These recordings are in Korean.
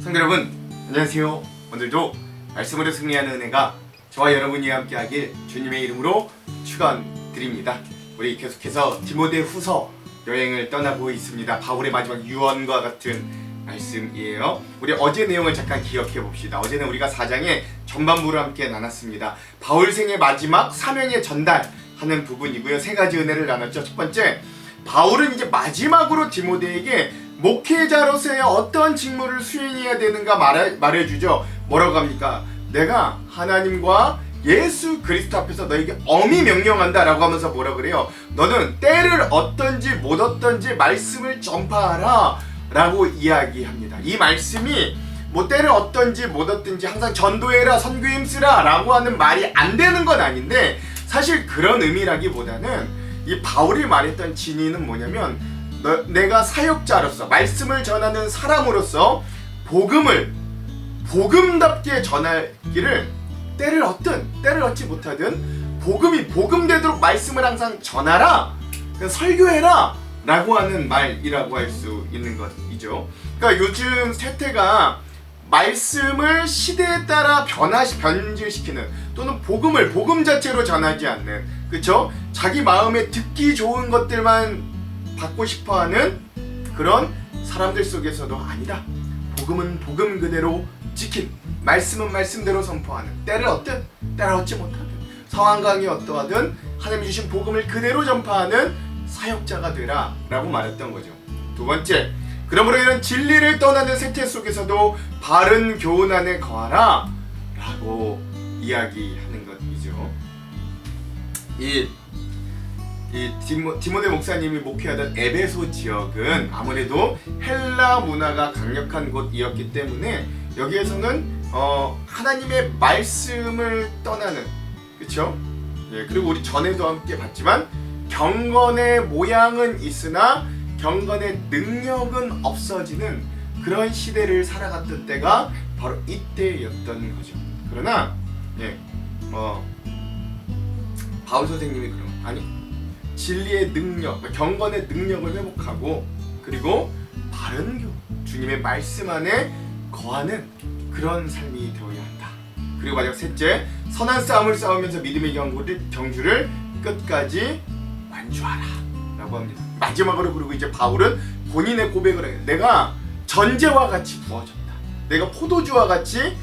성도 여러분, 안녕하세요. 오늘도 말씀으로 승리하는 은혜가 저와 여러분이 함께하길 주님의 이름으로 축원드립니다. 우리 계속해서 디모데후서 여행을 떠나고 있습니다. 바울의 마지막 유언과 같은 말씀이에요. 우리 어제 내용을 잠깐 기억해 봅시다. 어제는 우리가 4장의 전반부를 함께 나눴습니다. 바울 생의 마지막 사명의 전달하는 부분이고요. 세 가지 은혜를 나눴죠. 첫 번째, 바울은 이제 마지막으로 디모데에게 목회자로서의 어떤 직무를 수행해야 되는가 말해주죠. 뭐라고 합니까? 내가 하나님과 예수 그리스도 앞에서 너에게 엄히 명령한다 라고 하면서 뭐라 그래요? 너는 때를 얻든지 못 얻든지 말씀을 전파하라 라고 이야기합니다. 이 말씀이 뭐 때를 얻든지 못 얻든지 항상 전도해라, 선교에 힘쓰라 라고 하는 말이 안 되는 건 아닌데, 사실 그런 의미라기보다는 이 바울이 말했던 진의는 뭐냐면, 내가 사역자로서 말씀을 전하는 사람으로서 복음답게 전하기를 때를 얻든 때를 얻지 못하든 복음이 복음되도록 말씀을 항상 전하라, 설교해라 라고 하는 말이라고 할 수 있는 것이죠. 그러니까 요즘 세태가 말씀을 시대에 따라 변질시키는, 또는 복음 자체로 전하지 않는, 그쵸? 자기 마음에 듣기 좋은 것들만 받고 싶어하는 그런 사람들 속에서도 아니다. 복음은 복음 그대로 지킨, 말씀은 말씀대로 선포하는, 때를 얻든 때를 얻지 못하든 상황강이 어떠하든 하나님 주신 복음을 그대로 전파하는 사역자가 되라 라고 말했던 거죠. 두 번째, 그러므로 이런 진리를 떠나는 세태 속에서도 바른 교훈 안에 거하라 라고 이야기하는 것이죠. 이 디모데 목사님이 목회하던 에베소 지역은 아무래도 헬라 문화가 강력한 곳이었기 때문에 여기에서는 하나님의 말씀을 떠나는, 그렇죠? 예, 그리고 우리 전에도 함께 봤지만 경건의 모양은 있으나 경건의 능력은 없어지는 그런 시대를 살아갔던 때가 바로 이때였던 거죠. 그러나 바울 선생님이 진리의 능력, 경건의 능력을 회복하고, 그리고 바른 교훈, 주님의 말씀 안에 거하는 그런 삶이 되어야 한다. 그리고 마지막 셋째, 선한 싸움을 싸우면서 믿음의 경주를 끝까지 완주하라 라고 합니다. 마지막으로, 그리고 이제 바울은 본인의 고백을 해요. 내가 전제와 같이 부어졌다. 내가 포도주와 같이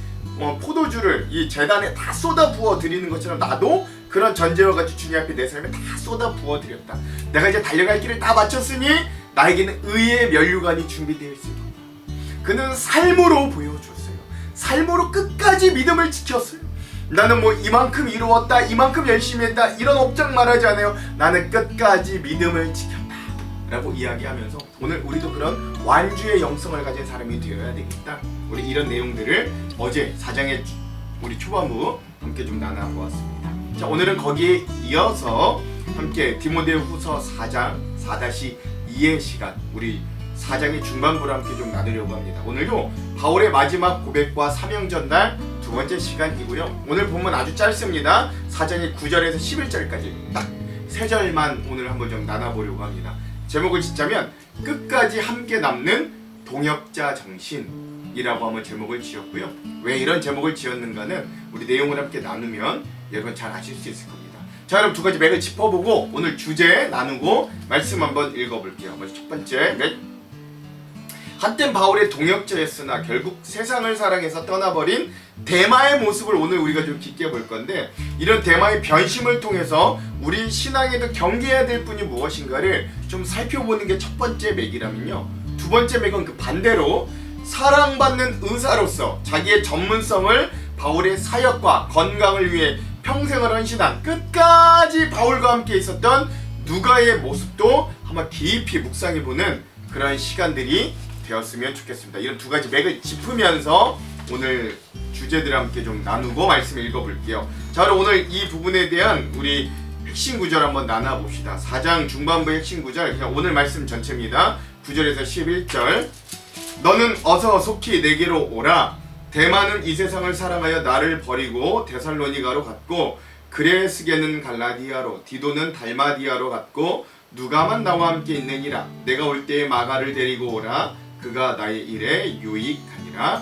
포도주를 이 제단에 다 쏟아 부어 드리는 것처럼 나도 그런 전제와 같이 주님 앞에 내 삶에 다 쏟아 부어 드렸다. 내가 이제 달려갈 길을 다 마쳤으니 나에게는 의의 면류관이 준비되어 있을 겁니다. 그는 삶으로 보여줬어요. 삶으로 끝까지 믿음을 지켰어요. 나는 뭐 이만큼 이루었다, 이만큼 열심히 했다, 이런 업적 말하지 않아요. 나는 끝까지 믿음을 지켰다 라고 이야기하면서 오늘 우리도 그런 완주의 영성을 가진 사람이 되어야 되겠다. 우리 이런 내용들을 어제 4장의 우리 초반부 함께 좀 나눠보았습니다. 자, 오늘은 거기에 이어서 함께 디모데후서 4장 4-2의 시간, 우리 4장의 중반부를 함께 좀 나누려고 합니다. 오늘도 바울의 마지막 고백과 사명 전달 두 번째 시간이고요. 오늘 본문 아주 짧습니다. 4장의 9절에서 11절까지 딱 3절만 오늘 한번 좀 나눠보려고 합니다. 제목을 짓자면 끝까지 함께 남는 동역자 정신이라고 한번 제목을 지었고요. 왜 이런 제목을 지었는가는 우리 내용을 함께 나누면 여러분 잘 아실 수 있을 겁니다. 자, 그럼 두 가지 맥을 짚어보고 오늘 주제 나누고 말씀 한번 읽어볼게요. 먼저 첫 번째 맥, 한땐 바울의 동역자였으나 결국 세상을 사랑해서 떠나버린 데마의 모습을 오늘 우리가 좀 깊게 볼 건데, 이런 데마의 변심을 통해서 우리 신앙에도 경계해야 될 분이 무엇인가를 좀 살펴보는 게 첫 번째 맥이라면요, 두 번째 맥은 그 반대로 사랑받는 의사로서 자기의 전문성을 바울의 사역과 건강을 위해 평생을 헌신한, 끝까지 바울과 함께 있었던 누가의 모습도 한번 깊이 묵상해보는 그런 시간들이 되었으면 좋겠습니다. 이런 두 가지 맥을 짚으면서 오늘 주제들을 함께 좀 나누고 말씀 읽어볼게요. 자, 그럼 오늘 이 부분에 대한 우리 핵심 구절 한번 나눠봅시다. 4장 중반부의 핵심 구절, 그냥 오늘 말씀 전체입니다. 9절에서 11절. 너는 어서 속히 내게로 오라. 대만은 이 세상을 사랑하여 나를 버리고 데살로니가로 갔고, 그레스게는 갈라디아로, 디도는 달마디아로 갔고, 누가만 나와 함께 있느니라. 내가 올 때에 마가를 데리고 오라. 그가 나의 일에 유익하니라. 있으리라.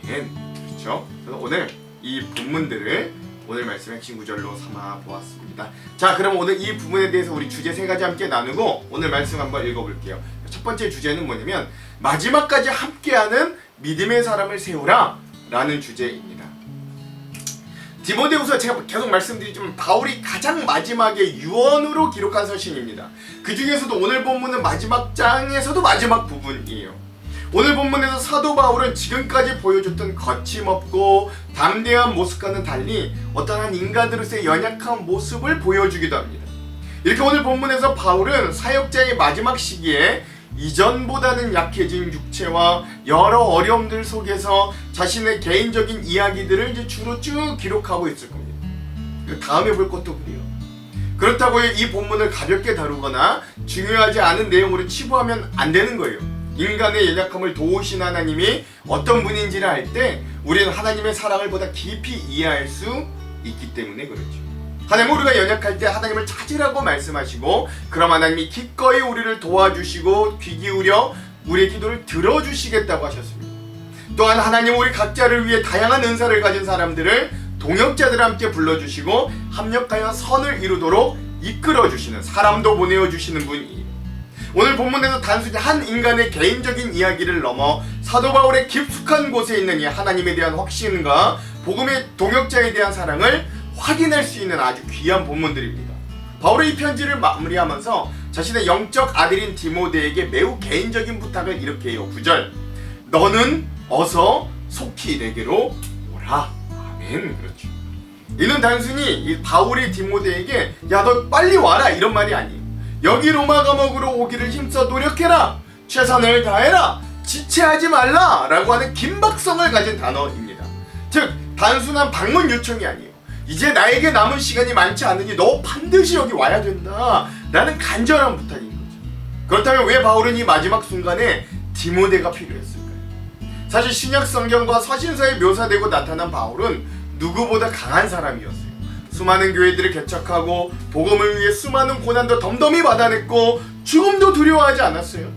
아멘. 그렇죠? 그래서 오늘 이 본문들을 오늘 말씀의 핵심 구절로 삼아 보았습니다. 자, 그럼 오늘 이 부분에 대해서 우리 주제 3가지 함께 나누고 오늘 말씀 한번 읽어볼게요. 첫 번째 주제는 뭐냐면 마지막까지 함께하는 믿음의 사람을 세우라 라는 주제입니다. 디모데후서 제가 계속 말씀드리지만 바울이 가장 마지막에 유언으로 기록한 서신입니다. 그 중에서도 오늘 본문은 마지막 장에서도 마지막 부분이에요. 오늘 본문에서 사도 바울은 지금까지 보여줬던 거침없고 담대한 모습과는 달리 어떤 한 인간으로서의 연약한 모습을 보여주기도 합니다. 이렇게 오늘 본문에서 바울은 사역자의 마지막 시기에 이전보다는 약해진 육체와 여러 어려움들 속에서 자신의 개인적인 이야기들을 이제 주로 쭉 기록하고 있을 겁니다. 다음에 볼 것도 그래요. 그렇다고 이 본문을 가볍게 다루거나 중요하지 않은 내용으로 치부하면 안 되는 거예요. 인간의 연약함을 도우신 하나님이 어떤 분인지를 알 때 우리는 하나님의 사랑을 보다 깊이 이해할 수 있기 때문에 그렇죠. 하나님, 우리가 연약할 때 하나님을 찾으라고 말씀하시고 그럼 하나님이 기꺼이 우리를 도와주시고 귀 기울여 우리의 기도를 들어주시겠다고 하셨습니다. 또한 하나님은 우리 각자를 위해 다양한 은사를 가진 사람들을 동역자들과 함께 불러주시고 합력하여 선을 이루도록 이끌어주시는, 사람도 보내어주시는 분이에요. 오늘 본문에서 단순히 한 인간의 개인적인 이야기를 넘어 사도 바울의 깊숙한 곳에 있는 이 하나님에 대한 확신과 복음의 동역자에 대한 사랑을 확인할 수 있는 아주 귀한 본문들입니다. 바울의 이 편지를 마무리하면서 자신의 영적 아들인 디모데에게 매우 개인적인 부탁을 이렇게 해요. 9절, 너는 어서 속히 내게로 오라. 아멘. 그렇죠. 이는 단순히 이 바울이 디모데에게 야, 너 빨리 와라 이런 말이 아니에요. 여기 로마 감옥으로 오기를 힘써 노력해라, 최선을 다해라, 지체하지 말라 라고 하는 긴박성을 가진 단어입니다. 즉 단순한 방문 요청이 아니에요. 이제 나에게 남은 시간이 많지 않으니 너 반드시 여기 와야 된다 라는 간절한 부탁인 거죠. 그렇다면 왜 바울은 이 마지막 순간에 디모데가 필요했을까요? 사실 신약 성경과 서신서에 묘사되고 나타난 바울은 누구보다 강한 사람이었어요. 수많은 교회들을 개척하고 복음을 위해 수많은 고난도 덤덤히 받아냈고 죽음도 두려워하지 않았어요.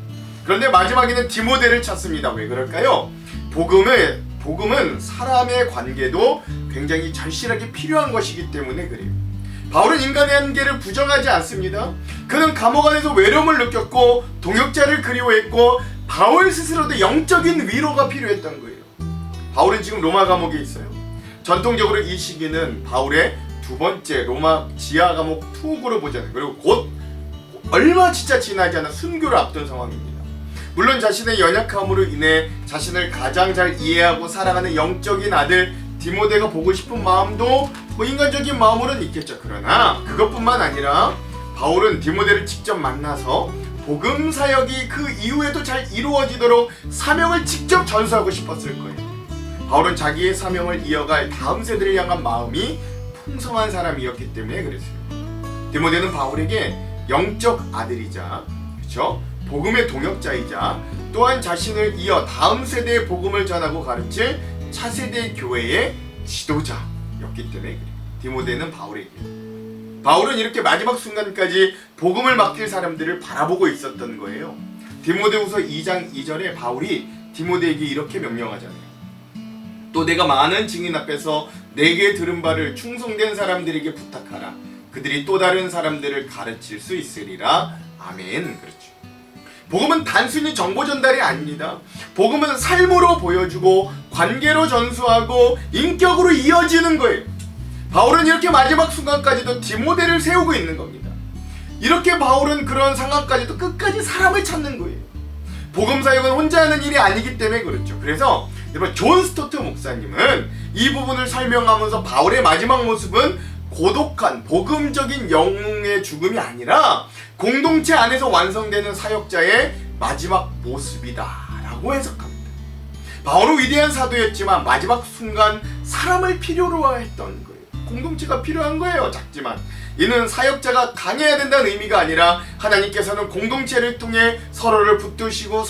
그런데 마지막에는 디모데를 찾습니다. 왜 그럴까요? 복음은 사람의 관계도 굉장히 절실하게 필요한 것이기 때문에 그래요. 바울은 인간의 한계를 부정하지 않습니다. 그는 감옥 안에서 외로움을 느꼈고 동역자를 그리워했고 바울 스스로도 영적인 위로가 필요했던 거예요. 바울은 지금 로마 감옥에 있어요. 전통적으로 이 시기는 바울의 두 번째 로마 지하 감옥 투옥으로 보잖아요. 그리고 곧 얼마 진짜 지나지 않아 순교를 앞둔 상황입니다. 물론 자신의 연약함으로 인해 자신을 가장 잘 이해하고 사랑하는 영적인 아들 디모데가 보고 싶은 마음도 인간적인 마음으로는 있겠죠. 그러나 그것뿐만 아니라 바울은 디모데를 직접 만나서 복음 사역이 그 이후에도 잘 이루어지도록 사명을 직접 전수하고 싶었을 거예요. 바울은 자기의 사명을 이어갈 다음 세대를 향한 마음이 풍성한 사람이었기 때문에 그랬어요. 디모데는 바울에게 영적 아들이자, 그렇죠? 복음의 동역자이자 또한 자신을 이어 다음 세대의 복음을 전하고 가르칠 차세대 교회의 지도자였기 때문에 그래요. 디모데는 바울에게. 바울은 이렇게 마지막 순간까지 복음을 맡길 사람들을 바라보고 있었던 거예요. 디모데후서 2장 2절에 바울이 디모데에게 이렇게 명령하잖아요. 또 내가 많은 증인 앞에서 내게 들은 바를 충성된 사람들에게 부탁하라. 그들이 또 다른 사람들을 가르칠 수 있으리라. 아멘. 그렇죠. 복음은 단순히 정보 전달이 아닙니다. 복음은 삶으로 보여주고 관계로 전수하고 인격으로 이어지는 거예요. 바울은 이렇게 마지막 순간까지도 디모데를 세우고 있는 겁니다. 이렇게 바울은 그런 상황까지도 끝까지 사람을 찾는 거예요. 복음 사역은 혼자 하는 일이 아니기 때문에 그렇죠. 그래서 여러분 존 스토트 목사님은 이 부분을 설명하면서 바울의 마지막 모습은 고독한 복음적인 영웅의 죽음이 아니라 공동체 안에서 완성되는 사역자의 마지막 모습이다 라고 해석합니다. 바울은 위대한 사도였지만 마지막 순간 사람을 필요로 했던 거예요. 공동체가 필요한 거예요. 작지만 이는 사역자가 강해야 된다는 의미가 아니라 하나님께서는 공동체를 통해 서로를 붙드시고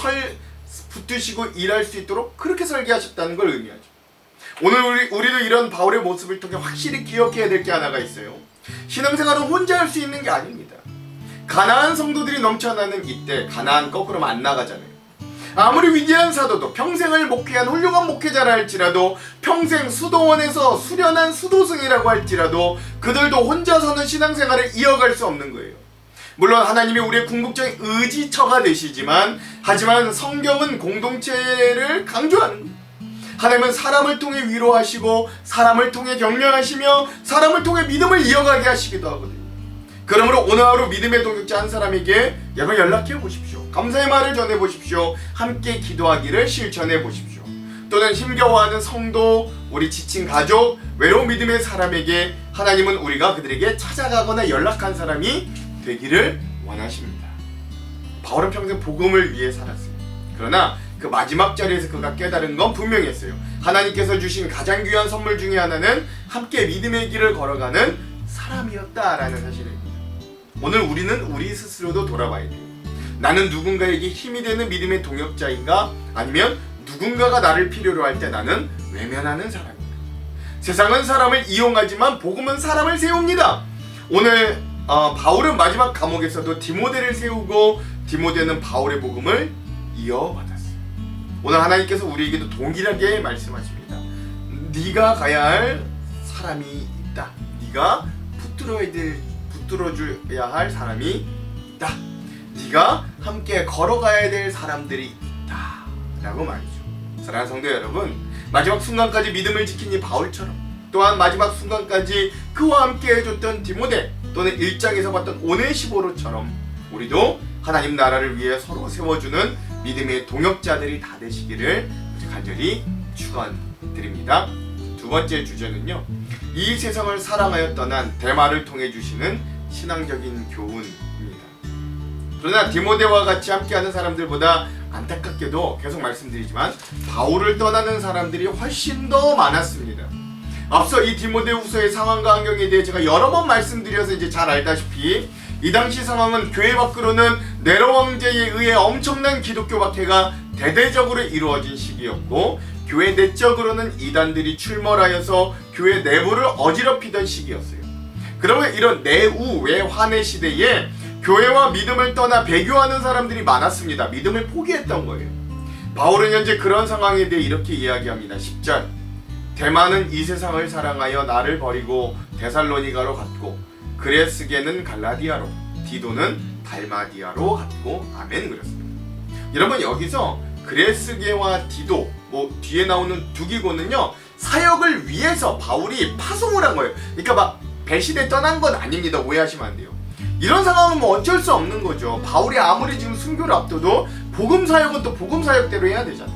일할 수 있도록 그렇게 설계하셨다는 걸 의미하죠. 오늘 우리도 이런 바울의 모습을 통해 확실히 기억해야 될 게 하나가 있어요. 신앙생활은 혼자 할 수 있는 게 아닙니다. 가나안 성도들이 넘쳐나는 이때 가나안 거꾸로 안 나가잖아요. 아무리 위대한 사도도, 평생을 목회한 훌륭한 목회자라 할지라도, 평생 수도원에서 수련한 수도승이라고 할지라도 그들도 혼자서는 신앙생활을 이어갈 수 없는 거예요. 물론 하나님이 우리의 궁극적인 의지처가 되시지만, 하지만 성경은 공동체를 강조하는 거예요. 하나님은 사람을 통해 위로하시고, 사람을 통해 격려하시며, 사람을 통해 믿음을 이어가게 하시기도 하거든요. 그러므로 오늘 하루 믿음의 동역자 한 사람에게 여러분 연락해 보십시오. 감사의 말을 전해 보십시오. 함께 기도하기를 실천해 보십시오. 또는 힘겨워하는 성도, 우리 지친 가족, 외로운 믿음의 사람에게 하나님은 우리가 그들에게 찾아가거나 연락한 사람이 되기를 원하십니다. 바울은 평생 복음을 위해 살았어요. 그러나 그 마지막 자리에서 그가 깨달은 건 분명했어요. 하나님께서 주신 가장 귀한 선물 중에 하나는 함께 믿음의 길을 걸어가는 사람이었다라는 사실입니다. 오늘 우리는 우리 스스로도 돌아봐야 돼요. 나는 누군가에게 힘이 되는 믿음의 동역자인가? 아니면 누군가가 나를 필요로 할 때 나는 외면하는 사람인가? 세상은 사람을 이용하지만 복음은 사람을 세웁니다. 오늘 바울은 마지막 감옥에서도 디모데를 세우고, 디모데는 바울의 복음을 이어받았어요. 오늘 하나님께서 우리에게도 동일하게 말씀하십니다. 네가 가야 할 사람이 있다. 네가 붙들어줘야 할 사람이 있다. 네가 함께 걸어가야 될 사람들이 있다 라고 말이죠. 사랑하는 성도 여러분, 마지막 순간까지 믿음을 지킨 이 바울처럼, 또한 마지막 순간까지 그와 함께 해줬던 디모데, 또는 1장에서 봤던 오네시보로처럼 우리도 하나님 나라를 위해 서로 세워주는 믿음의 동역자들이 다 되시기를 간절히 축원드립니다. 두 번째 주제는요, 이 세상을 사랑하여 떠난 데마를 통해 주시는 신앙적인 교훈입니다. 그러나 디모데와 같이 함께하는 사람들보다 안타깝게도 계속 말씀드리지만 바울을 떠나는 사람들이 훨씬 더 많았습니다. 앞서 이 디모데후서의 상황과 환경에 대해 제가 여러 번 말씀드려서 이제 잘 알다시피, 이 당시 상황은 교회 밖으로는 네로 황제에 의해 엄청난 기독교 박해가 대대적으로 이루어진 시기였고, 교회 내적으로는 이단들이 출몰하여서 교회 내부를 어지럽히던 시기였어요. 그러면 이런 내우 외환의 시대에 교회와 믿음을 떠나 배교하는 사람들이 많았습니다. 믿음을 포기했던 거예요. 바울은 현재 그런 상황에 대해 이렇게 이야기합니다. 10절, 데마는 이 세상을 사랑하여 나를 버리고 데살로니가로 갔고, 그레스게는 갈라디아로, 디도는 달마디아로 갔고, 아멘. 그랬습니다. 여러분, 여기서 그레스게와 디도, 뒤에 나오는 두 기고는요, 사역을 위해서 바울이 파송을 한 거예요. 그러니까 막 배신에 떠난 건 아닙니다. 오해하시면 안 돼요. 이런 상황은 어쩔 수 없는 거죠. 바울이 아무리 지금 순교를 앞둬도 복음 사역은 또 복음 사역대로 해야 되잖아요.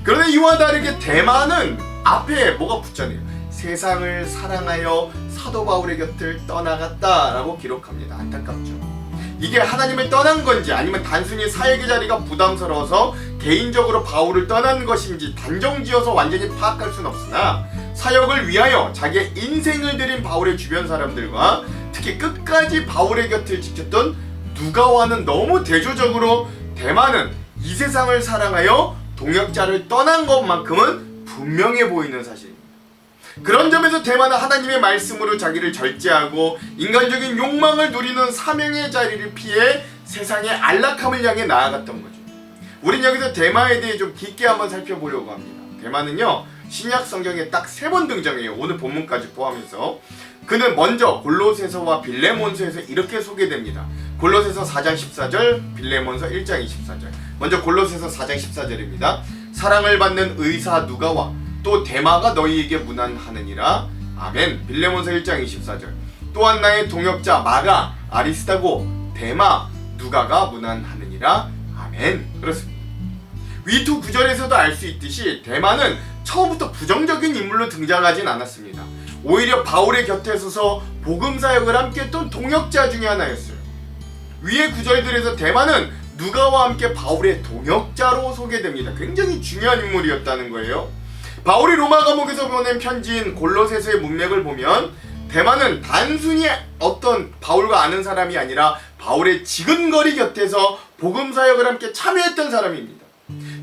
그런데 이와 다르게 데마는 앞에 뭐가 붙잖아요. 세상을 사랑하여 사도 바울의 곁을 떠나갔다라고 기록합니다. 안타깝죠. 이게 하나님을 떠난 건지, 아니면 단순히 사역의 자리가 부담스러워서 개인적으로 바울을 떠난 것인지 단정지어서 완전히 파악할 수는 없으나, 사역을 위하여 자기의 인생을 드린 바울의 주변 사람들과 특히 끝까지 바울의 곁을 지켰던 누가와는 너무 대조적으로 데마는 이 세상을 사랑하여 동역자를 떠난 것만큼은 분명해 보이는 사실입니다. 그런 점에서 데마는 하나님의 말씀으로 자기를 절제하고 인간적인 욕망을 누리는 사명의 자리를 피해 세상의 안락함을 향해 나아갔던 거죠. 우린 여기서 데마에 대해 좀 깊게 한번 살펴보려고 합니다. 데마는요, 신약 성경에 딱 3번 등장해요. 오늘 본문까지 포함해서. 그는 먼저 골로새서와 빌레몬서에서 이렇게 소개됩니다. 골로새서 4장 14절, 빌레몬서 1장 24절. 먼저 골로새서 4장 14절입니다. 사랑을 받는 의사 누가와 또 데마가 너희에게 문안하느니라. 아멘. 빌레몬서 1장 24절. 또한 나의 동역자 마가, 아리스타고, 데마, 누가가 문안하느니라. 아멘. 그렇습니다. 위 두 구절에서도 알 수 있듯이 데마는 처음부터 부정적인 인물로 등장하진 않았습니다. 오히려 바울의 곁에 서서 복음 사역을 함께 했던 동역자 중에 하나였어요. 위의 구절들에서 데마는 누가와 함께 바울의 동역자로 소개됩니다. 굉장히 중요한 인물이었다는 거예요. 바울이 로마 감옥에서 보낸 편지인 골로새서의 문맥을 보면 데마는 단순히 어떤 바울과 아는 사람이 아니라 바울의 지근거리 곁에서 복음 사역을 함께 참여했던 사람입니다.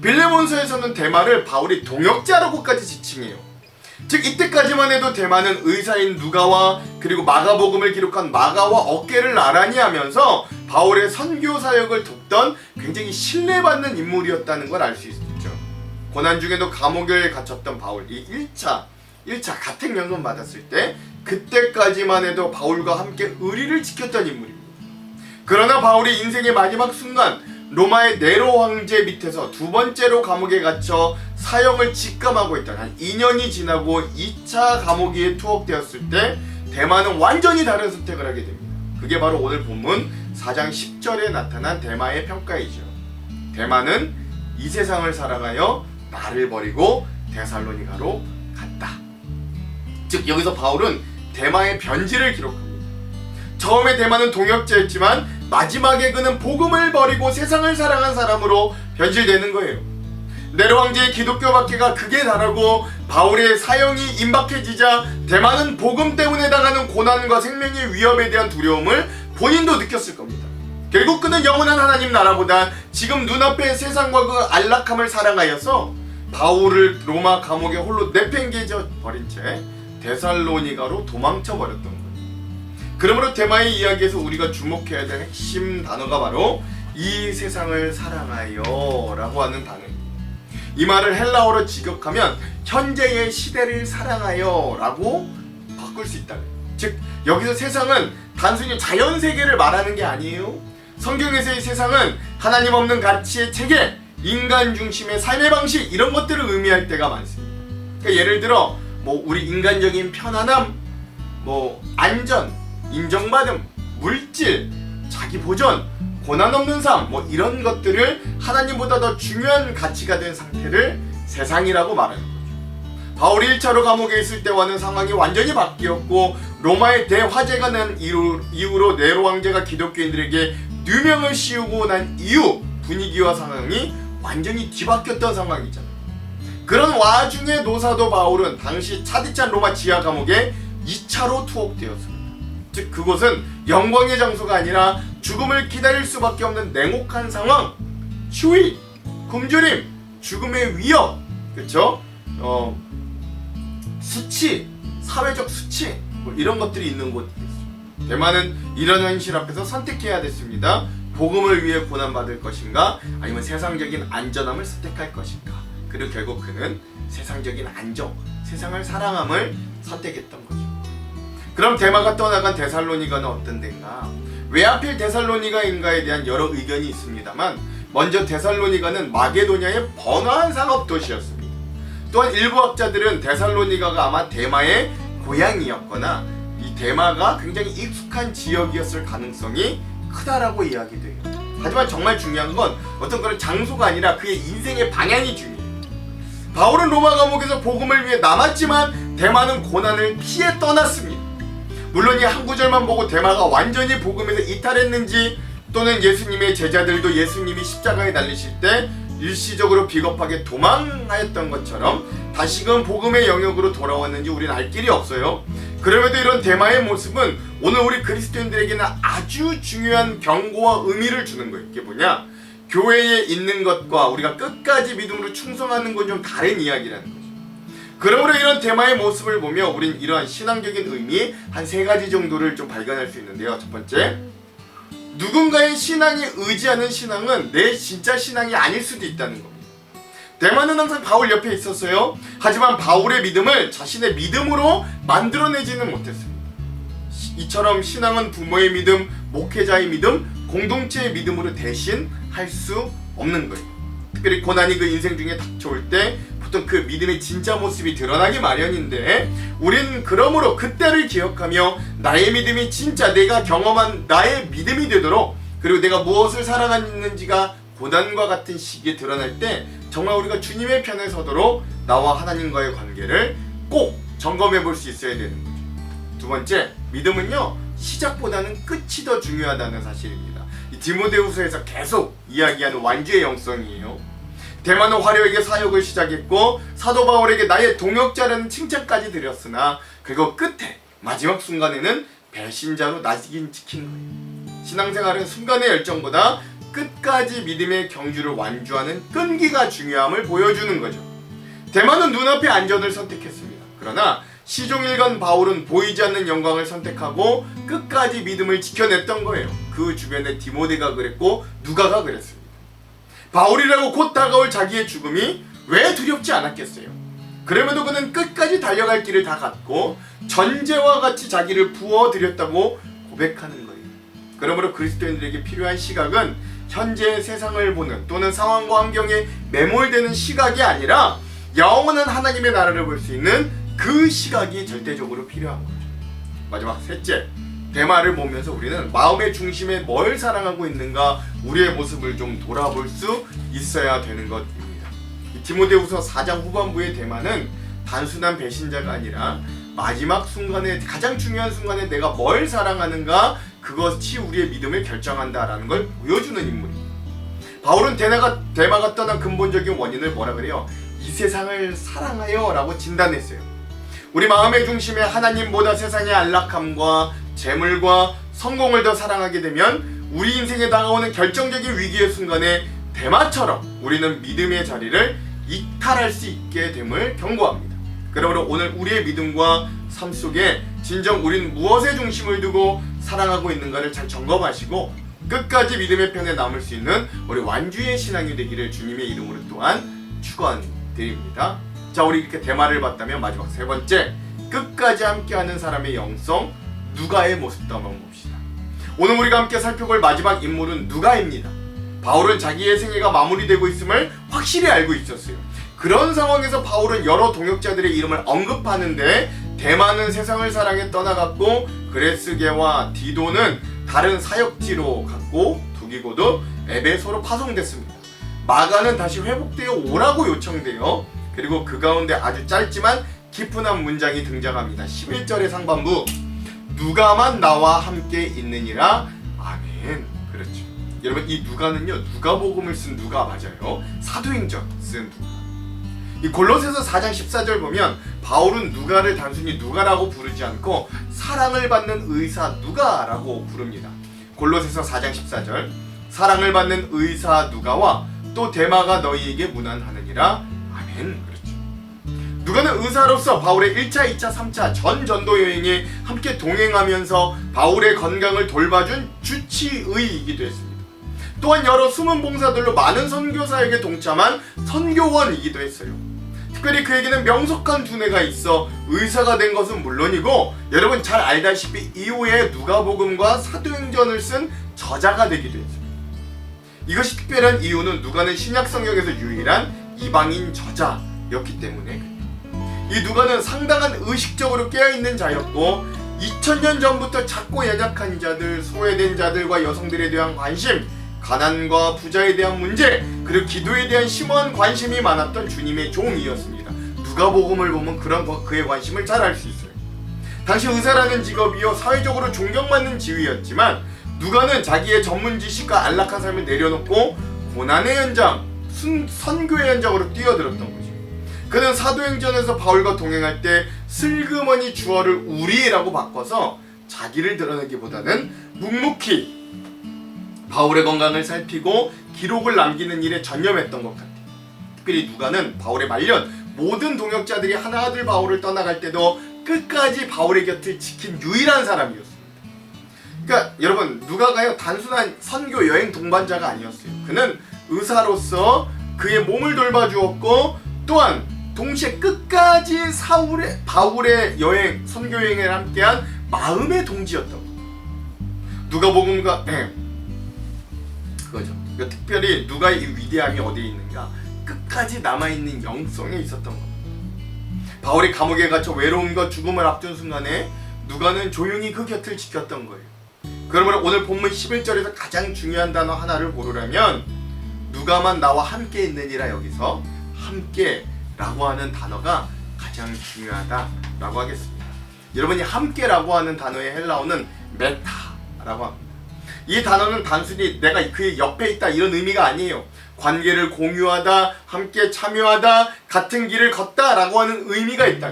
빌레몬서에서는 데마를 바울이 동역자라고까지 지칭해요. 즉 이때까지만 해도 데마는 의사인 누가와 그리고 마가복음을 기록한 마가와 어깨를 나란히 하면서 바울의 선교 사역을 돕던 굉장히 신뢰받는 인물이었다는 걸 알 수 있죠. 고난 중에도 감옥에 갇혔던 바울, 이 1차 가택연금 받았을 때 그때까지만 해도 바울과 함께 의리를 지켰던 인물입니다. 그러나 바울이 인생의 마지막 순간 로마의 네로 황제 밑에서 두 번째로 감옥에 갇혀 사형을 직감하고 있던 한 2년이 지나고 2차 감옥에 투옥되었을 때 데마는 완전히 다른 선택을 하게 됩니다. 그게 바로 오늘 본문 4장 10절에 나타난 데마의 평가이죠. 데마는 이 세상을 사랑하여 나를 버리고 데살로니가로 갔다. 즉 여기서 바울은 데마의 변질을 기록합니다. 처음에 데마는 동역자였지만 마지막에 그는 복음을 버리고 세상을 사랑한 사람으로 변질되는 거예요. 네로 황제의 기독교 박해가 극에 달하고 바울의 사형이 임박해지자 데마는 복음 때문에 당하는 고난과 생명의 위협에 대한 두려움을 본인도 느꼈을 겁니다. 결국 그는 영원한 하나님 나라보다 지금 눈앞의 세상과 그 안락함을 사랑하여서 바울을 로마 감옥에 홀로 내팽개져 버린 채 데살로니가로 도망쳐 버렸던 거예요. 그러므로 데마의 이야기에서 우리가 주목해야 될 핵심 단어가 바로 이 세상을 사랑하여 라고 하는 단어입니다. 이 말을 헬라어로 직역하면 현재의 시대를 사랑하여 라고 바꿀 수 있다. 즉 여기서 세상은 단순히 자연세계를 말하는 게 아니에요. 성경에서의 세상은 하나님 없는 가치의 체계, 인간 중심의 삶의 방식, 이런 것들을 의미할 때가 많습니다. 그러니까 예를 들어 우리 인간적인 편안함, 안전, 인정받음, 물질, 자기 보전, 고난 없는 삶, 이런 것들을 하나님보다 더 중요한 가치가 된 상태를 세상이라고 말하는 거죠. 바울이 1차로 감옥에 있을 때와는 상황이 완전히 바뀌었고 로마의 대화재가 난 이후로 네로 황제가 기독교인들에게 누명을 씌우고 난 이후 분위기와 상황이 완전히 뒤바뀌었던 상황이잖아요. 그런 와중에 노사도 바울은 당시 차디찬 로마 지하 감옥에 2차로 투옥되었습니다. 즉 그곳은 영광의 장소가 아니라 죽음을 기다릴 수밖에 없는 냉혹한 상황, 휴일, 굶주림, 죽음의 위협, 그렇죠? 수치, 사회적 수치, 이런 것들이 있는 곳이겠죠. 데마는 이런 현실 앞에서 선택해야 됐습니다. 복음을 위해 고난받을 것인가, 아니면 세상적인 안전함을 선택할 것인가. 그리고 결국 그는 세상적인 안정, 세상을 사랑함을 선택했던 거죠. 그럼 데마가 떠나간 데살로니가는 어떤 데인가? 왜 하필 데살로니가인가에 대한 여러 의견이 있습니다만, 먼저 데살로니가는 마게도냐의 번화한 상업 도시였습니다. 또한 일부 학자들은 데살로니가가 아마 데마의 고향이었거나 이 데마가 굉장히 익숙한 지역이었을 가능성이 크다라고 이야기돼요. 하지만 정말 중요한 건 어떤 그런 장소가 아니라 그의 인생의 방향이 중요해요. 바울은 로마 감옥에서 복음을 위해 남았지만 데마는 고난을 피해 떠났습니다. 물론 이 한 구절만 보고 데마가 완전히 복음에서 이탈했는지, 또는 예수님의 제자들도 예수님이 십자가에 달리실 때 일시적으로 비겁하게 도망하였던 것처럼 다시금 복음의 영역으로 돌아왔는지 우리는 알 길이 없어요. 그럼에도 이런 데마의 모습은 오늘 우리 그리스도인들에게는 아주 중요한 경고와 의미를 주는 거예요. 이게 뭐냐? 교회에 있는 것과 우리가 끝까지 믿음으로 충성하는 건 좀 다른 이야기라는 거죠. 그러므로 이런 데마의 모습을 보며 우린 이러한 신앙적인 의미 한 3가지 정도를 좀 발견할 수 있는데요. 첫 번째, 누군가의 신앙이 의지하는 신앙은 내 진짜 신앙이 아닐 수도 있다는 겁니다. 데마는 항상 바울 옆에 있었어요. 하지만 바울의 믿음을 자신의 믿음으로 만들어내지는 못했습니다. 이처럼 신앙은 부모의 믿음, 목회자의 믿음, 공동체의 믿음으로 대신할 수 없는 거예요. 특별히 고난이 그 인생 중에 닥쳐올 때 보통 그 믿음의 진짜 모습이 드러나기 마련인데, 우린 그러므로 그때를 기억하며 나의 믿음이 진짜 내가 경험한 나의 믿음이 되도록, 그리고 내가 무엇을 사랑하는지가 고난과 같은 시기에 드러날 때 정말 우리가 주님의 편에 서도록 나와 하나님과의 관계를 꼭 점검해 볼 수 있어야 되는 거죠. 두 번째, 믿음은요 시작보다는 끝이 더 중요하다는 사실입니다. 이 디모데후서에서 계속 이야기하는 완주의 영성이에요. 데마는 화려하게 사역을 시작했고 사도 바울에게 나의 동역자라는 칭찬까지 드렸으나 그리고 끝에 마지막 순간에는 배신자로 낙인 찍힌 거예요. 신앙생활은 순간의 열정보다 끝까지 믿음의 경주를 완주하는 끈기가 중요함을 보여주는 거죠. 데마는 눈앞의 안전을 선택했습니다. 그러나 시종일관 바울은 보이지 않는 영광을 선택하고 끝까지 믿음을 지켜냈던 거예요. 그 주변에 디모데가 그랬고 누가가 그랬습니다. 바울이라고 곧 다가올 자기의 죽음이 왜 두렵지 않았겠어요? 그럼에도 그는 끝까지 달려갈 길을 다 갔고 전제와 같이 자기를 부어드렸다고 고백하는 거예요. 그러므로 그리스도인들에게 필요한 시각은 현재의 세상을 보는 또는 상황과 환경에 매몰되는 시각이 아니라 영원한 하나님의 나라를 볼 수 있는 그 시각이 절대적으로 필요한 거죠. 마지막 셋째, 대마를 보면서 우리는 마음의 중심에 뭘 사랑하고 있는가 우리의 모습을 좀 돌아볼 수 있어야 되는 것입니다. 디모데후서 4장 후반부의 대마는 단순한 배신자가 아니라 마지막 순간에 가장 중요한 순간에 내가 뭘 사랑하는가 그것이 우리의 믿음을 결정한다라는 걸 보여주는 인물입니다. 바울은 대마가 떠난 근본적인 원인을 뭐라 그래요? 이 세상을 사랑하여 라고 진단했어요. 우리 마음의 중심에 하나님보다 세상의 안락함과 재물과 성공을 더 사랑하게 되면 우리 인생에 다가오는 결정적인 위기의 순간에 대마처럼 우리는 믿음의 자리를 이탈할 수 있게 됨을 경고합니다. 그러므로 오늘 우리의 믿음과 삶 속에 진정 우리는 무엇에 중심을 두고 사랑하고 있는가를 잘 점검하시고 끝까지 믿음의 편에 남을 수 있는 우리 완주의 신앙이 되기를 주님의 이름으로 또한 축원드립니다. 자, 우리 이렇게 대마를 봤다면 마지막 세 번째, 끝까지 함께하는 사람의 영성, 누가의 모습도 한번 봅시다. 오늘 우리가 함께 살펴볼 마지막 인물은 누가입니다. 바울은 자기의 생애가 마무리되고 있음을 확실히 알고 있었어요. 그런 상황에서 바울은 여러 동역자들의 이름을 언급하는데 대마는 세상을 사랑해 떠나갔고 그레스게와 디도는 다른 사역지로 갔고 두기고도 에베소로 파송됐습니다. 마가는 다시 회복되어 오라고 요청돼요. 그리고 그 가운데 아주 짧지만 깊은 문장이 등장합니다. 11절의 상반부, 누가만 나와 함께 있느니라. 아멘. 그렇죠. 여러분, 이 누가는요, 누가복음을 쓴 누가 맞아요. 사도행전 쓴 누가. 이 골로새서 4장 14절 보면 바울은 누가를 단순히 누가라고 부르지 않고 사랑을 받는 의사 누가라고 부릅니다. 골로새서 4장 14절, 사랑을 받는 의사 누가와 또 대마가 너희에게 문안하느니라. 아멘. 그렇죠. 누가는 의사로서 바울의 1차, 2차, 3차 전 전도 여행에 함께 동행하면서 바울의 건강을 돌봐준 주치의이기도 했습니다. 또한 여러 숨은 봉사들로 많은 선교 사역에 동참한 선교원이기도 했어요. 특별히 그에게는 명석한 두뇌가 있어 의사가 된 것은 물론이고 여러분 잘 알다시피 이후에 누가복음과 사도행전을 쓴 저자가 되기도 했습니다. 이것이 특별한 이유는 누가는 신약 성경에서 유일한 이방인 저자였기 때문에 이 누가는 상당한 의식적으로 깨어있는 자였고 2000년 전부터 작고 연약한 자들, 소외된 자들과 여성들에 대한 관심, 가난과 부자에 대한 문제, 그리고 기도에 대한 심오한 관심이 많았던 주님의 종이었습니다. 누가복음을 보면 그의 관심을 잘 알 수 있어요. 당시 의사라는 직업이요 사회적으로 존경받는 지위였지만 누가는 자기의 전문 지식과 안락한 삶을 내려놓고 고난의 현장, 선교의 현장으로 뛰어들었던 거죠. 그는 사도행전에서 바울과 동행할 때 슬그머니 주어를 우리라고 바꿔서 자기를 드러내기보다는 묵묵히 바울의 건강을 살피고 기록을 남기는 일에 전념했던 것 같아요. 특별히 누가는 바울의 말년 모든 동역자들이 하나둘 바울을 떠나갈 때도 끝까지 바울의 곁을 지킨 유일한 사람이었습니다. 그러니까 여러분, 누가가요 단순한 선교 여행 동반자가 아니었어요. 그는 의사로서 그의 몸을 돌봐주었고 또한 동시에 끝까지 바울의 여행, 선교 여행을 함께한 마음의 동지였던 거예요. 누가복음과 그거죠. 그러니까 특별히 누가의 이 위대함이 어디에 있는가? 끝까지 남아있는 영성에 있었던 겁니다. 바울이 감옥에 갇혀 외로움과 죽음을 앞둔 순간에 누가는 조용히 그 곁을 지켰던 거예요. 그러므로 오늘 본문 11절에서 가장 중요한 단어 하나를 고르라면 누가만 나와 함께 있느니라, 여기서 함께라고 하는 단어가 가장 중요하다라고 하겠습니다. 여러분이 함께라고 하는 단어의 헬라어는 메타라고 합니다. 이 단어는 단순히 내가 그의 옆에 있다 이런 의미가 아니에요. 관계를 공유하다, 함께 참여하다, 같은 길을 걷다 라고 하는 의미가 있다.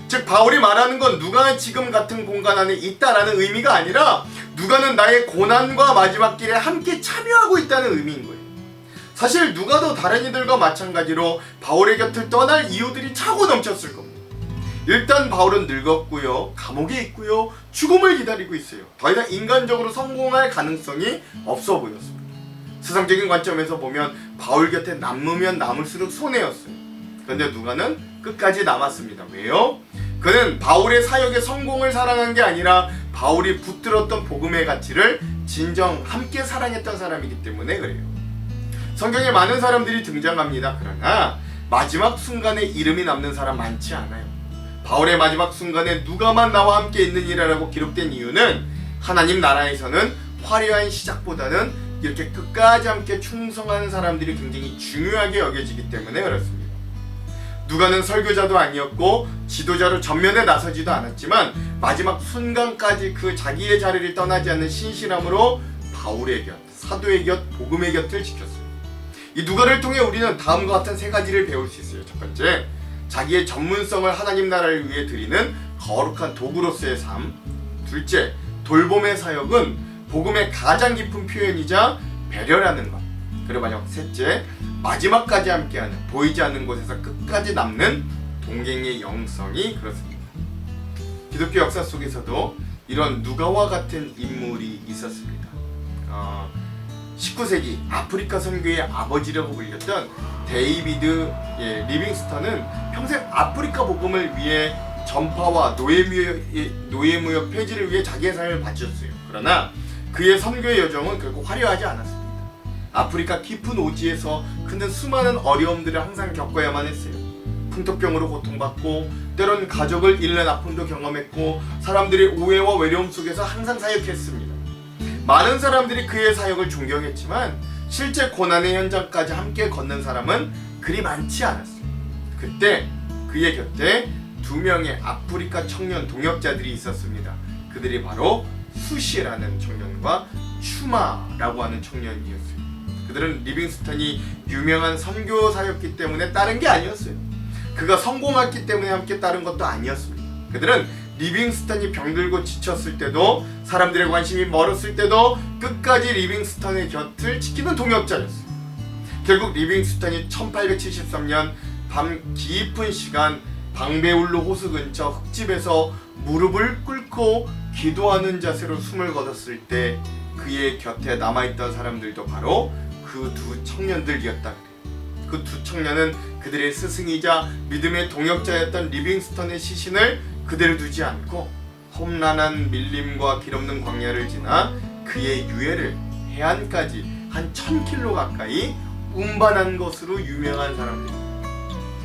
즉 바울이 말하는 건 누가는 지금 같은 공간 안에 있다라는 의미가 아니라 누가는 나의 고난과 마지막 길에 함께 참여하고 있다는 의미인 거예요. 사실 누가도 다른 이들과 마찬가지로 바울의 곁을 떠날 이유들이 차고 넘쳤을 겁니다. 일단 바울은 늙었고요, 감옥에 있고요, 죽음을 기다리고 있어요. 더 이상 인간적으로 성공할 가능성이 없어 보였습니다. 세상적인 관점에서 보면 바울 곁에 남으면 남을수록 손해였어요. 그런데 누가는 끝까지 남았습니다. 왜요? 그는 바울의 사역의 성공을 사랑한 게 아니라 바울이 붙들었던 복음의 가치를 진정 함께 사랑했던 사람이기 때문에 그래요. 성경에 많은 사람들이 등장합니다. 그러나 마지막 순간에 이름이 남는 사람 많지 않아요. 바울의 마지막 순간에 누가만 나와 함께 있느니라라고 기록된 이유는 하나님 나라에서는 화려한 시작보다는 이렇게 끝까지 함께 충성하는 사람들이 굉장히 중요하게 여겨지기 때문에 그렇습니다. 누가는 설교자도 아니었고 지도자로 전면에 나서지도 않았지만 마지막 순간까지 그 자기의 자리를 떠나지 않는 신실함으로 바울의 곁, 사도의 곁, 복음의 곁을 지켰어요. 이 누가를 통해 우리는 다음과 같은 세 가지를 배울 수 있어요. 첫 번째, 자기의 전문성을 하나님 나라를 위해 드리는 거룩한 도구로서의 삶. 둘째, 돌봄의 사역은 복음의 가장 깊은 표현이자 배려라는 것. 그리고 마지막 셋째, 마지막까지 함께하는, 보이지 않는 곳에서 끝까지 남는 동행의 영성이 그렇습니다. 기독교 역사 속에서도 이런 누가와 같은 인물이 있었습니다. 19세기 아프리카 선교의 아버지라고 불렸던 데이비드 리빙스턴은 평생 아프리카 복음을 위해 전파와 노예무역 폐지를 위해 자기의 삶을 바쳤어요. 그러나 그의 선교의 여정은 결국 화려하지 않았습니다. 아프리카 깊은 오지에서 그는 수많은 어려움들을 항상 겪어야만 했어요. 풍토병으로 고통받고 때론 가족을 잃는 아픔도 경험했고 사람들의 오해와 외로움 속에서 항상 사역했습니다. 많은 사람들이 그의 사역을 존경했지만 실제 고난의 현장까지 함께 걷는 사람은 그리 많지 않았어요. 그때 그의 곁에 두 명의 아프리카 청년 동역자들이 있었습니다. 그들이 바로 수시라는 청년과 추마라고 하는 청년이었어요. 그들은 리빙스턴이 유명한 선교사였기 때문에 따른 게 아니었어요. 그가 성공했기 때문에 함께 따른 것도 아니었습니다. 그들은 리빙스턴이 병들고 지쳤을 때도, 사람들의 관심이 멀었을 때도 끝까지 리빙스턴의 곁을 지키는 동역자였어요. 결국 리빙스턴이 1873년 밤 깊은 시간 방베울루 호수 근처 흙집에서 무릎을 꿇고 기도하는 자세로 숨을 거뒀을 때 그의 곁에 남아있던 사람들도 바로 그 두 청년들이었다. 그 두 청년은 그들의 스승이자 믿음의 동역자였던 리빙스턴의 시신을 그대로 두지 않고 험난한 밀림과 길없는 광야를 지나 그의 유해를 해안까지 한 1000km 가까이 운반한 것으로 유명한 사람들입니다.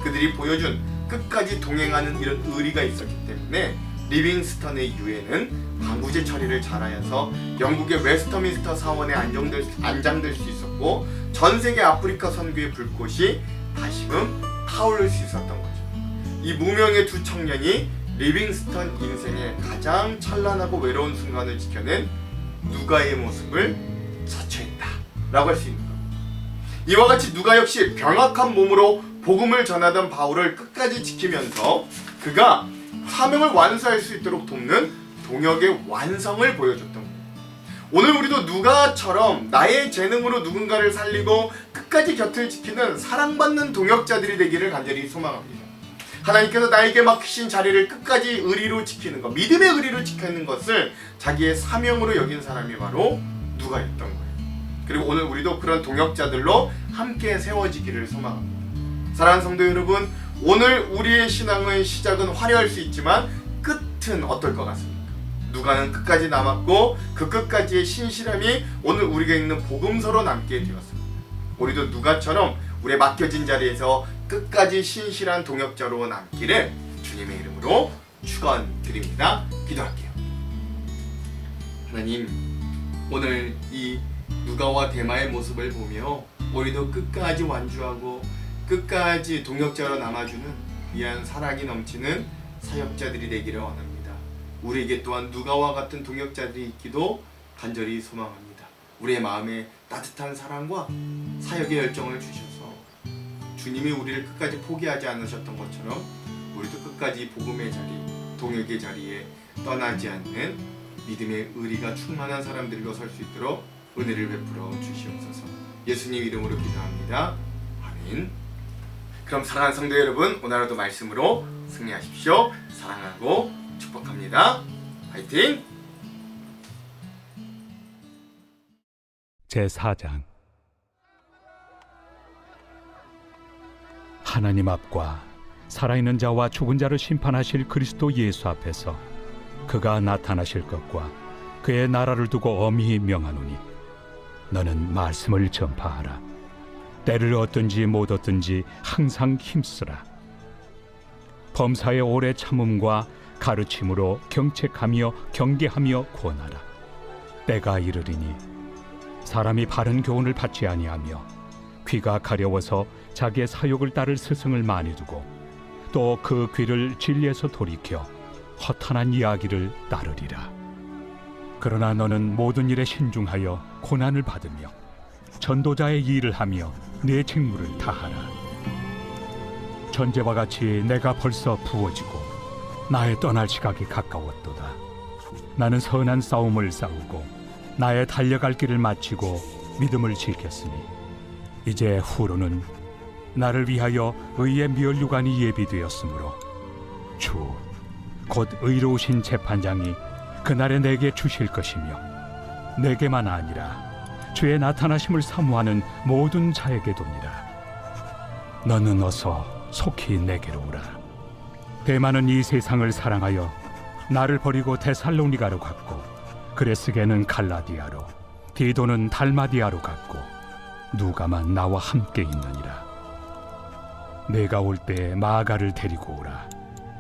그들이 보여준 끝까지 동행하는 이런 의리가 있었기 때문에 리빙스턴의 유해는 방부제 처리를 잘하여서 영국의 웨스터민스터 사원에 안장될 수 있었고 전 세계 아프리카 선교의 불꽃이 다시금 타오를 수 있었던 거죠. 이 무명의 두 청년이 리빙스턴 인생의 가장 찬란하고 외로운 순간을 지켜낸 누가의 모습을 자처했다 라고 할 수 있는 겁니다. 이와 같이 누가 역시 병약한 몸으로 복음을 전하던 바울을 끝까지 지키면서 그가 사명을 완수할 수 있도록 돕는 동역의 완성을 보여줬던 겁니다. 오늘 우리도 누가처럼 나의 재능으로 누군가를 살리고 끝까지 곁을 지키는 사랑받는 동역자들이 되기를 간절히 소망합니다. 하나님께서 나에게 맡기신 자리를 끝까지 의리로 지키는 것, 믿음의 의리로 지키는 것을 자기의 사명으로 여긴 사람이 바로 누가였던 거예요. 그리고 오늘 우리도 그런 동역자들로 함께 세워지기를 소망합니다. 사랑하는 성도 여러분, 오늘 우리의 신앙의 시작은 화려할 수 있지만 끝은 어떨 것 같습니까? 누가는 끝까지 남았고 그 끝까지의 신실함이 오늘 우리가 읽는 복음서로 남게 되었습니다. 우리도 누가처럼 우리의 맡겨진 자리에서 끝까지 신실한 동역자로 남기를 주님의 이름으로 축원드립니다. 기도할게요. 하나님, 오늘 이 누가와 데마의 모습을 보며 우리도 끝까지 완주하고 끝까지 동역자로 남아주는 귀한 사랑이 넘치는 사역자들이 되기를 원합니다. 우리에게 또한 누가와 같은 동역자들이 있기도 간절히 소망합니다. 우리의 마음에 따뜻한 사랑과 사역의 열정을 주셔서 주님이 우리를 끝까지 포기하지 않으셨던 것처럼 우리도 끝까지 복음의 자리, 동역의 자리에 떠나지 않는 믿음의 의리가 충만한 사람들로 설 수 있도록 은혜를 베풀어 주시옵소서. 예수님 이름으로 기도합니다. 아멘. 그럼 사랑하는 성도 여러분, 오늘 하루도 말씀으로 승리하십시오. 사랑하고 축복합니다. 화이팅! 제4장. 하나님 앞과 살아있는 자와 죽은 자를 심판하실 그리스도 예수 앞에서 그가 나타나실 것과 그의 나라를 두고 엄히 명하노니 너는 말씀을 전파하라. 때를 얻든지 못 얻든지 항상 힘쓰라. 범사의 오래 참음과 가르침으로 경책하며 경계하며 권하라. 때가 이르리니 사람이 바른 교훈을 받지 아니하며 귀가 가려워서 자기의 사욕을 따를 스승을 많이 두고 또 그 귀를 진리에서 돌이켜 허탄한 이야기를 따르리라. 그러나 너는 모든 일에 신중하여 고난을 받으며 전도자의 일을 하며 내 직무를 다하라. 전제와 같이 내가 벌써 부어지고 나의 떠날 시각이 가까웠도다. 나는 선한 싸움을 싸우고 나의 달려갈 길을 마치고 믿음을 지켰으니 이제 후로는 나를 위하여 의의 면류관이 예비되었으므로 주 곧 의로우신 재판장이 그날에 내게 주실 것이며 내게만 아니라 주의 나타나심을 사모하는 모든 자에게도니라. 너는 어서 속히 내게로 오라. 대만은 이 세상을 사랑하여 나를 버리고 데살로니가로 갔고 그레스게는 갈라디아로 디도는 달마디아로 갔고 누가만 나와 함께 있느니라. 내가 올 때 마가를 데리고 오라.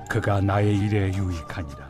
그가 나의 일에 유익하니라.